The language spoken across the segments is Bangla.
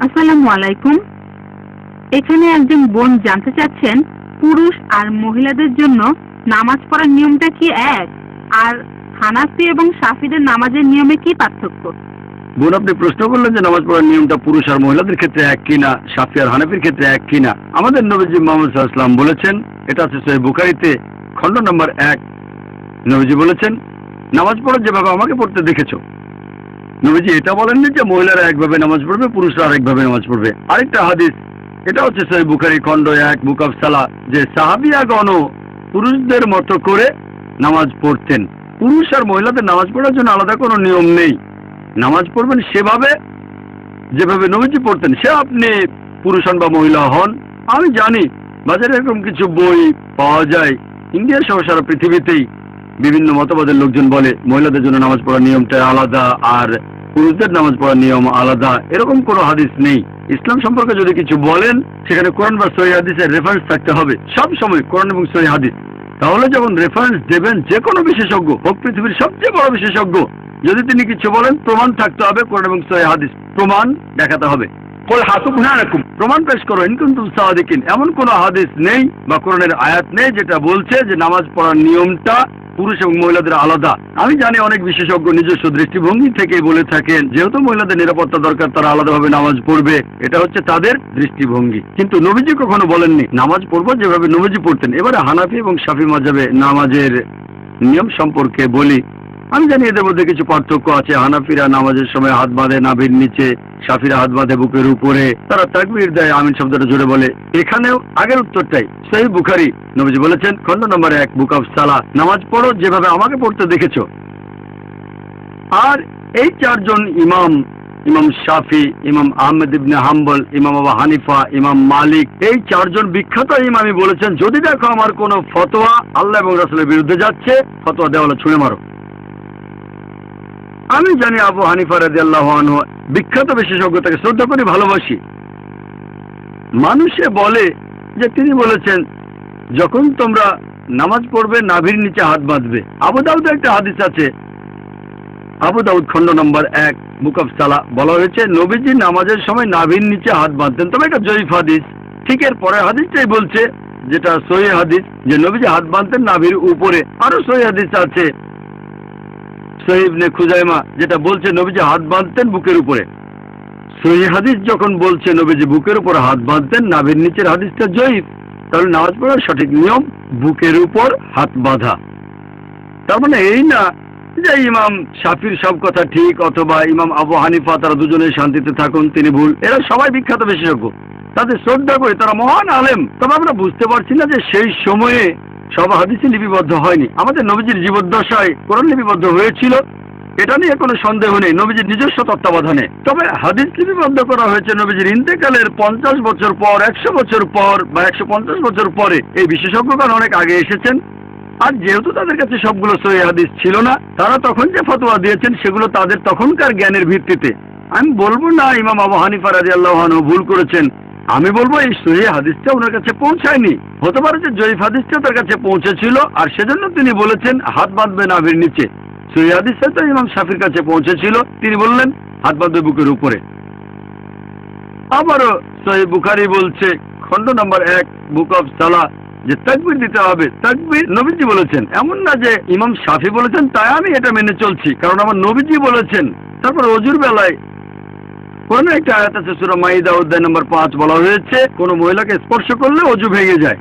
আসসালামু আলাইকুম। এখানে একজন বোন জানতে চাচ্ছেন পুরুষ আর মহিলাদের জন্য নামাজ পড়ার নিয়মটা কি এক, আর হানাফি এবং শাফিদের নামাজের নিয়মে কি পার্থক্য? বোন, আপনি প্রশ্ন করলেন যে নামাজ পড়ার নিয়মটা পুরুষ আর মহিলাদের ক্ষেত্রে এক কিনা, শাফি আর হানাফির ক্ষেত্রে এক কিনা। আমাদের নবীজি মুহাম্মদ সাল্লাল্লাহু আলাইহি ওয়াসাল্লাম বলেছেন, এটা আছে সহিহ বুখারীতে খণ্ড নম্বর 1। নবীজি বলেছেন, নামাজ পড়ো যেভাবে আমাকে পড়তে দেখেছো। নবীজি এটা বলেননি যে মহিলারা একভাবে নামাজ পড়বে, পুরুষরা আরেকভাবে নামাজ পড়বে। আরেকটা হাদিস, এটা হচ্ছে সহিহ বুখারী খণ্ড 1 বুক অফ সালাহ, যে সাহাবিয়াগণও পুরুষদের মতো করে নামাজ পড়তেন। পুরুষ আর মহিলাদের নামাজ পড়ার জন্য আলাদা কোনো নিয়ম নেই। নামাজ পড়বেন সেভাবে যেভাবে নবীজি পড়তেন, সে আপনি পুরুষ হন বা মহিলা হন। আমি জানি বাজারে এরকম কিছু বই পাওয়া যায়, ইন্ডিয়া সহ সারা পৃথিবীতেই বিভিন্ন মতবাদের লোকজন বলে মহিলাদের জন্য নামাজ পড়ার নিয়মটা আলাদা আর পুরুষদের নামাজ পড়ার নিয়ম আলাদা। এরকম কোনো হাদিস নেই। ইসলাম সম্পর্কে যদি কিছু বলেন, সেখানে কোরআন বা সহিহ হাদিসের রেফারেন্স থাকতে হবে। সব সময় কোরআন এবং সহিহ হাদিস। তাহলে যখন রেফারেন্স দেবেন যে কোনো বিশেষজ্ঞ হোক, পৃথিবীর সবচেয়ে বড় বিশেষজ্ঞ, যদি তিনি কিছু বলেন, প্রমাণ থাকতে হবে। কোরআন এবং সহিহ হাদিস প্রমাণ দেখাতে হবে। প্রমাণ পেশ করো ইন কুনতুম সাদিকিন। এমন কোন হাদিস নেই বা কোরআনের আয়াত নেই যেটা বলছে যে নামাজ পড়ার নিয়মটা পুরুষ এবং মহিলাদের আলাদা। আমি জানি অনেক বিশেষজ্ঞ নিজস্ব দৃষ্টিভঙ্গি থেকে বলে থাকেন, যেহেতু মহিলাদের নিরাপত্তা দরকার, তারা আলাদাভাবে নামাজ পড়বে। এটা হচ্ছে তাদের দৃষ্টিভঙ্গি। কিন্তু নবীজি কখনো বলেননি নামাজ পড়বো যেভাবে নবীজি পড়তেন। এবারে হানাফি এবং শাফি মাযহাবে নামাজের নিয়ম সম্পর্কে বলি। আমি জানি এদের মধ্যে কিছু পার্থক্য আছে। হানাফিরা নামাজের সময় হাত বাঁধে নাভির নিচে, শাফিরা হাত বাঁধে বুকের উপরে, তারা তাকবীর দেয়, আমিন শব্দটা জোরে বলে। এখানেও আগের উত্তরটাই। সহিহ বুখারী, নবীজি বলেছেন খণ্ড নম্বর 1 বুক অফ সালাহ, নামাজ পড়ো যেভাবে আমাকে পড়তে দেখেছো। আর এই চারজন ইমাম, ইমাম শাফি, ইমাম আহমদ ইবনে হাম্বল, ইমাম আবু হানিফা, ইমাম মালিক, এই চারজন বিখ্যাত ইমামই বলেছেন, যদি দেখো আমার কোনো ফতোয়া আল্লাহ এবং রাসূলের বিরুদ্ধে যাচ্ছে, ফতোয়া দেওয়ালে ছুঁড়ে মারো। আমি জানি আবু হানিফা রাদিয়াল্লাহু আনহু বিখ্যাত বিশেষজ্ঞ, তাকে শ্রদ্ধা করি, ভালোবাসি। মানুষে বলে যে তিনি বলেছেন যখন তোমরা নামাজ পড়বে নাভির নিচে হাত বাঁধবে। আবু দাউদে একটা হাদিস আছে, আবু দাউদ খণ্ড নম্বর 1 বুক অফ সালাহ, বলা হয়েছে নবীজি নামাজের সময় নাভির নিচে হাত বাঁধতেন। তবে এটা জয়ীফ হাদিস। ঠিক এর পরের হাদিসটাই বলছে, যেটা সহিহ হাদিস, যে নবীজি হাত বাঁধতেন নাভির উপরে। আরো সহিহ হাদিস আছে সহিহ ইবনে খুজাইমা, যেটা বলছে নবীজি হাত বাঁধতেন বুকের উপরে। সহিহ হাদিস যখন বলছে নবীজি বুকের উপর হাত বাঁধতেন, নাভির নিচের হাদিসটা জয়ীফ। তাহলে নামাজ পড়ার সঠিক নিয়ম বুকের উপর হাত বাঁধা। তার মানে এই না যে ইমাম শাফির সব কথা ঠিক অথবা ইমাম আবু হানিফা, তারা দুজনেই শান্তিতে থাকুন, তিনি ভুল। এরা সবাই বিখ্যাত বিশেষজ্ঞ, তাদের শ্রদ্ধা করি, তারা মহান আলেম। তবে আমরা বুঝতে পারছি না যে সেই সময়ে সব হাদিসই লিপিবদ্ধ হয়নি। আমাদের নবীজির জীবদ্দশায় কোরআন লিপিবদ্ধ হয়েছিল, এটা নিয়ে কোনো সন্দেহ নেই, নবীজির নিজস্ব তত্ত্বাবধানে। তবে হাদিস লিপিবদ্ধ করা হয়েছে নবীজির ইন্তেকালের 50 বছর পর, 100 বছর পর বা 150 বছর পরে। এই বিশেষজ্ঞগণ অনেক আগে এসেছেন। আর যেহেতু তাদের কাছে সবগুলো সহিহ হাদিস ছিল না, তারা তখন যে ফতোয়া দিয়েছেন সেগুলো তাদের তখনকার জ্ঞানের ভিত্তিতে। আমি বলবো না ইমাম আবু হানিফা রাদিয়াল্লাহু আনহু ভুল করেছেন, আমি বলবো এই সহিহ হাদিসটা ওনার কাছে পৌঁছায়নি। হতে পারে যে জয়ীফ হাদিসটা তার কাছে পৌঁছেছিল, আর সেজন্য তিনি বলেছেন হাত বাঁধবে নাভির নিচে। সহিহ হাদিসটা তো ইমাম শাফির কাছে পৌঁছেছিল, তিনি বললেন হাত বাঁধবে বুকের উপরে। আবারও সহিহ বুখারী বলছে খণ্ড নম্বর 1 বুক অফ সালাহ, যে তাকবীর দিতে হবে। তাকবীর নবীজি বলেছেন, এমন না যে ইমাম শাফি বলেছেন তাই আমি এটা মেনে চলছি, কারণ আমার নবীজি বলেছেন। তারপর ওযুর বেলায় কোরআনের একটা আয়াত আছে, সূরা মাইদা অধ্যায় নম্বর 5, বলা হয়েছে কোন মহিলাকে স্পর্শ করলে ওযু ভেঙে যায়।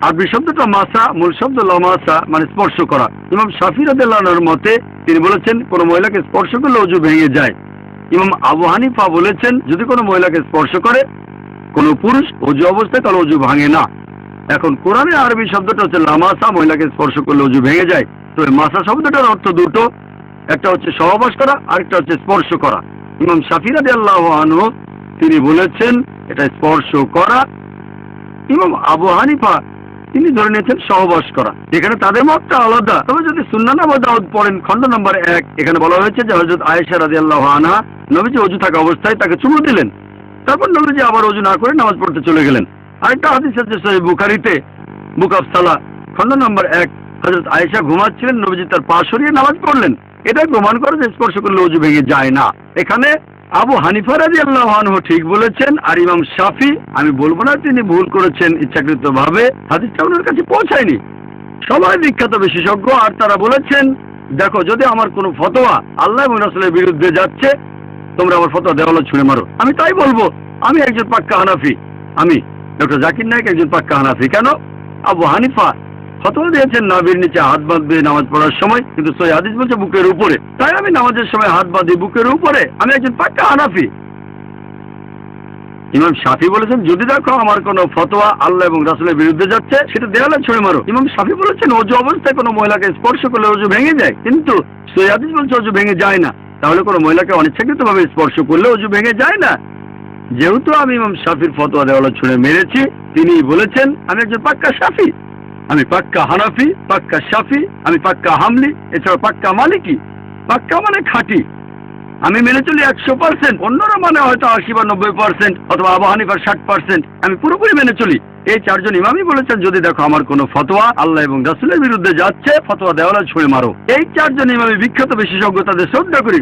আরবি শব্দটা মাসা, মূল শব্দ লামাসা, মানে স্পর্শ করা। ইমাম শাফি রাদিয়াল্লাহু আনহুর মতে তিনি বলেছেন কোন মহিলাকে স্পর্শ করলে ওযু ভেঙে যায়। ইমাম আবু হানিফা বলেছেন যদি কোনো মহিলাকে স্পর্শ করে কোনো পুরুষ ওযু অবস্থায়, তাহলে ওযু ভাঙে না। এখন কোরআনের আরবি শব্দটা হচ্ছে লামাসা, মহিলাকে স্পর্শ করলে ওযু ভেঙে যায়। তো মাসা শব্দটার অর্থ দুটো, একটা হচ্ছে সহবাস করা, আরেকটা হচ্ছে স্পর্শ করা। ইমাম শাফি রাদিয়াল্লাহু আনহু তিনি বলেছেন এটা স্পর্শ করা। ইমাম আবু হানিফা তিনি ধরে নিয়েছেন সহবাস করা। এখানে তাদের মতটা আলাদা। তবে যদি সুন্নান আবু দাউদ পড়েন খণ্ড নম্বর 1, এখানে বলা হয়েছে যে হযরত আয়েশা রাদিয়াল্লাহু আনহা নবীজি ওযু থাকা অবস্থায় তাকে চুমু দিলেন, তারপর নবীজি আবার ওযু না করে নামাজ পড়তে চলে গেলেন। আরেকটা হাদিস আছে সহিহ বুখারীতে বুক অফ সালাহ খণ্ড নম্বর 1, হযরত আয়েশা ঘুমাচ্ছিলেন, নবীজি তার পা সরিয়ে নামাজ পড়লেন। এটা প্রমাণ করে যে স্পর্শ করলে ওযু ভেঙে যায় না। এখানে আবু হানিফা রাদিয়াল্লাহু আনহু ঠিক বলেছেন, আর ইমাম শাফি, আমি বলবো না তিনি ভুল করেছেন ইচ্ছাকৃতভাবে, হাদিসটা ওনার কাছে পৌঁছায়নি। সবাই বিখ্যাত বিশেষজ্ঞ, আর তারা বলেছেন দেখো যদি আমার কোনো ফতোয়া আল্লাহ এবং রাসূলের বিরুদ্ধে যাচ্ছে, তোমরা আমার ফতোয়া দেওয়ালে ছুঁড়ে মারো। আমি তাই বলবো, আমি একজন পাক্কা হানাফি। আমি ডক্টর জাকির নায়েক একজন পাক্কা হানাফি। কেন? আবু হানিফা ফতোয়া দিয়েছেন নাভির নিচে হাত বাঁধবে নামাজ পড়ার সময়, কিন্তু সহিহ হাদিস বলছে বুকের উপরে। তাই আমি নামাজের সময় হাত বাঁধি বুকের উপরে, আমি একজন পাক্কা হানাফি। ইমাম শাফি বলেছেন যদি দেখো আমার কোনো ফতোয়া আল্লাহ এবং রাসূলের বিরুদ্ধে যাচ্ছে, সেটা দেওয়ালে ছুঁড়ে মারো। ইমাম শাফি বলেছেন অজু অবস্থায় কোনো মহিলাকে স্পর্শ করলে অজু ভেঙে যায়, কিন্তু সহিহ হাদিস বলছে অজু ভেঙে যায় না। তাহলে কোনো মহিলাকে অনিচ্ছাকৃতভাবে স্পর্শ করলে অজু ভেঙে যায় না। যেহেতু আমি ইমাম শাফির ফতোয়া দেওয়ালে ছুঁড়ে মেরেছি, তিনি বলেছেন আমি একজন পাক্কা শাফি। আমি পাক্কা হানাফি, পাক্কা শাফি, আমি পাক্কা হামলি, এছাড়া পাক্কা মালিকি। পাক্কা মানে খাঁটি, আমি মেনে চলি 100%, অন্যরা মানে হয়তো 80 বা 90%, অথবা আবু হানিফার 60%। আমি পুরোপুরি মেনে চলি। এই চারজন ইমামই বলেছেন যদি দেখো আমার কোনো ফতোয়া আল্লাহ এবং রাসূলের বিরুদ্ধে যাচ্ছে, ফতোয়া দেওয়ালে ছুঁড়ে মারো। এই চারজন ইমামই বিখ্যাত বিশেষজ্ঞ, তাদের শ্রদ্ধা করি।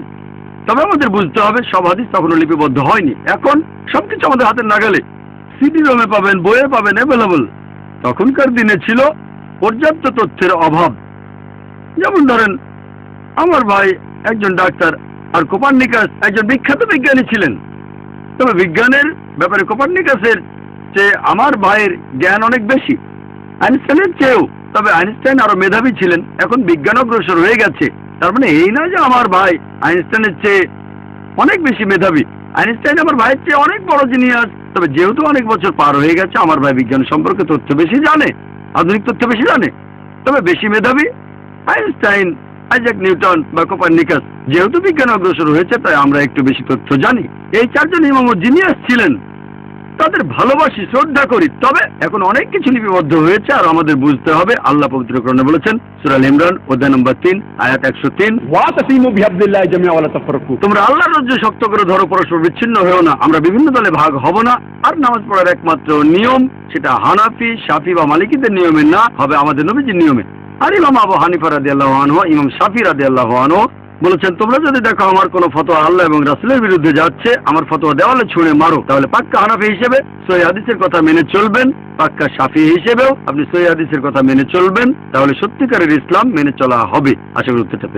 তবে আমাদের বুঝতে হবে সব হাদিস তখনও লিপিবদ্ধ হয়নি। এখন সবকিছু আমাদের হাতের নাগালে, সিডি রোমে পাবেন, বইয়ে পাবেন, অ্যাভেলেবল। তখনকার দিনে ছিল পর্যাপ্ত তথ্যের অভাব। যেমন ধরেন আমার ভাই একজন ডাক্তার, আর কোপার্নিকাস একজন বিখ্যাত বিজ্ঞানী ছিলেন। তবে বিজ্ঞানের ব্যাপারে কোপার্নিকাসের চেয়ে আমার ভাইয়ের জ্ঞান অনেক বেশি, আইনস্টাইনের চেয়েও। তবে আইনস্টাইন আরো মেধাবী ছিলেন। এখন বিজ্ঞান অগ্রসর হয়ে গেছে, তার মানে এই নয় যে আমার ভাই আইনস্টাইনের চেয়ে অনেক বেশি মেধাবী। আইনস্টাইন আমার ভাইয়ের চেয়ে অনেক বড় জিনিয়াস। তবে যেহেতু অনেক বছর পার হয়ে গেছে, আমার ভাই বিজ্ঞান সম্পর্কে তথ্য বেশি জানে, আধুনিক তথ্য বেশি জানে। তবে বেশি মেধাবী আইনস্টাইন, আইজাক নিউটন বা কোপার্নিকাস। যেহেতু বিজ্ঞান অগ্রসর হয়েছে, তাই আমরা একটু বেশি তথ্য জানি। এই চারজন ইমামও জিনিয়াস ছিলেন, তাদের ভালোবাসি, শ্রদ্ধা করি। তবে এখন অনেক কিছু লিপিবদ্ধ হয়েছে, আর আমাদের বুঝতে হবে আল্লাহ পবিত্র কোরআনে বলেছেন সূরা আল ইমরান অধ্যায় নম্বর 3 আয়াত 103, ওয়াতাসিমু বিহাবলিল্লাহি জামিআ ওয়া লা তাফাররাকু। তোমরা আল্লাহর রজ্জু শক্ত করে ধরো, পরস্পর বিচ্ছিন্ন হয়েও না। আমরা বিভিন্ন দলে ভাগ হব না। আর নামাজ পড়ার একমাত্র নিয়ম সেটা হানাফি, শাফি বা মালিকিদের নিয়মে না, হবে আমাদের নবীজির নিয়মে। আর ইমাম আবু হানিফা রাদিয়াল্লাহু আনহু, ইমাম শাফি রাদিয়াল্লাহু আনহু বলেছেন তোমরা যদি দেখো আমার কোনো ফতোয়া আল্লাহ এবং রাসূলের বিরুদ্ধে যাচ্ছে, আমার ফতোয়া দেওয়ালে ছুঁড়ে মারো। তাহলে পাক্কা হানাফি হিসেবে সহিহ হাদিসের কথা মেনে চলবেন, পাক্কা শাফি হিসেবেও আপনি সহিহ হাদিসের কথা মেনে চলবেন। তাহলে সত্যিকারের ইসলাম মেনে চলা হবে। আশা করি উত্তরটা